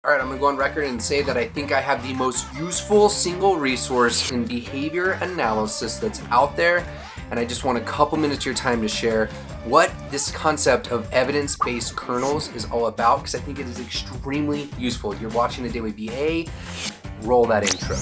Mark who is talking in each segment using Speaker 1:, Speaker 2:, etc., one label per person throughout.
Speaker 1: All right, I'm gonna go on record and say that I think I have the most useful single resource in behavior analysis that's out there. And I just want a couple minutes of your time to share what this concept of evidence-based kernels is all about, because I think it is extremely useful. You're watching the Daily BA, roll that intro.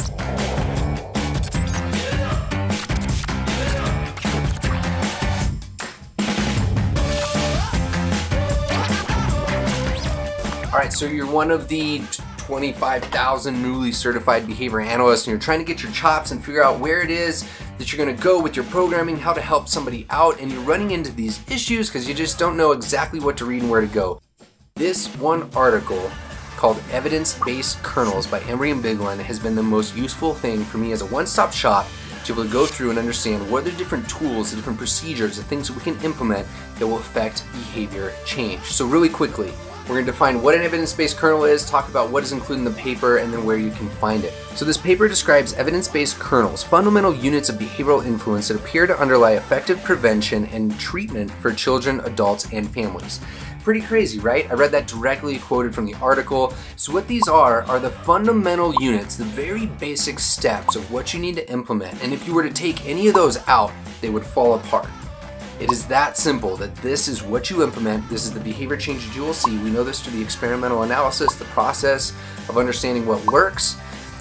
Speaker 1: All right, so you're one of the 25,000 newly certified behavior analysts, and you're trying to get your chops and figure out where it is that you're gonna go with your programming, how to help somebody out, and you're running into these issues because you just don't know exactly what to read and where to go. This one article called Evidence-Based Kernels by Embry and Biglan has been the most useful thing for me as a one-stop shop to be able to go through and understand what are the different tools, the different procedures, the things that we can implement that will affect behavior change. So really quickly, we're going to define what an evidence-based kernel is, talk about what is included in the paper, and then where you can find it. So this paper describes evidence-based kernels, fundamental units of behavioral influence that appear to underlie effective prevention and treatment for children, adults, and families. Pretty crazy, right? I read that directly quoted from the article. So what these are the fundamental units, the very basic steps of what you need to implement. And if you were to take any of those out, they would fall apart. It is that simple, that this is what you implement. This is the behavior changes you will see. We know this through the experimental analysis, the process of understanding what works.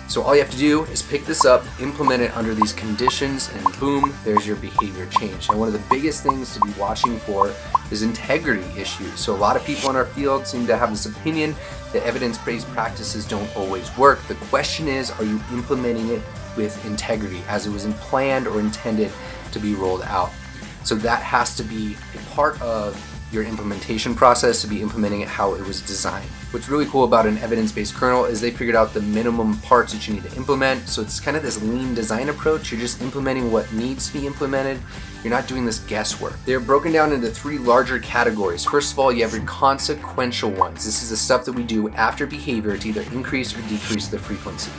Speaker 1: So all you have to do is pick this up, implement it under these conditions, and boom, there's your behavior change. And one of the biggest things to be watching for is integrity issues. So a lot of people in our field seem to have this opinion that evidence-based practices don't always work. The question is, are you implementing it with integrity as it was planned or intended to be rolled out? So that has to be a part of your implementation process, to be implementing it how it was designed. What's really cool about an evidence-based kernel is they figured out the minimum parts that you need to implement. So it's kind of this lean design approach. You're just implementing what needs to be implemented. You're not doing this guesswork. They're broken down into three larger categories. First of all, you have your consequential ones. This is the stuff that we do after behavior to either increase or decrease the frequency.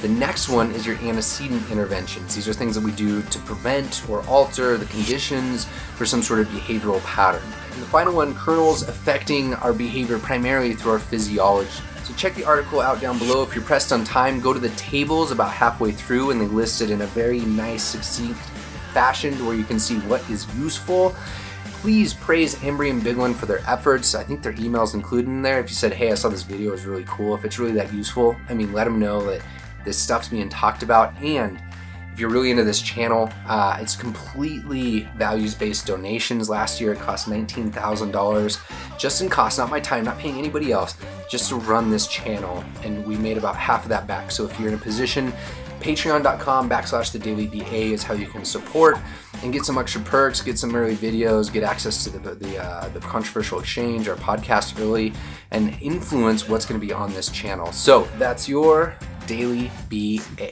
Speaker 1: The next one is your antecedent interventions. These are things that we do to prevent or alter the conditions for some sort of behavioral pattern. And the final one, kernels affecting our behavior primarily through our physiology. So check the article out down below. If you're pressed on time, go to the tables about halfway through, and they list it in a very nice, succinct fashion where you can see what is useful. Please praise Embry and Biglan for their efforts. I think their email's included in there. If you said, hey, I saw this video, it was really cool. If it's really that useful, let them know that this stuff's being talked about. And if you're really into this channel, it's completely values-based donations. Last year it cost $19,000 just in cost, not my time, not paying anybody else, just to run this channel. And we made about half of that back. So if you're in a position, patreon.com/thedailyba is how you can support and get some extra perks, get some early videos, get access to the controversial exchange, our podcast early, and influence what's going to be on this channel. So that's your Daily BA.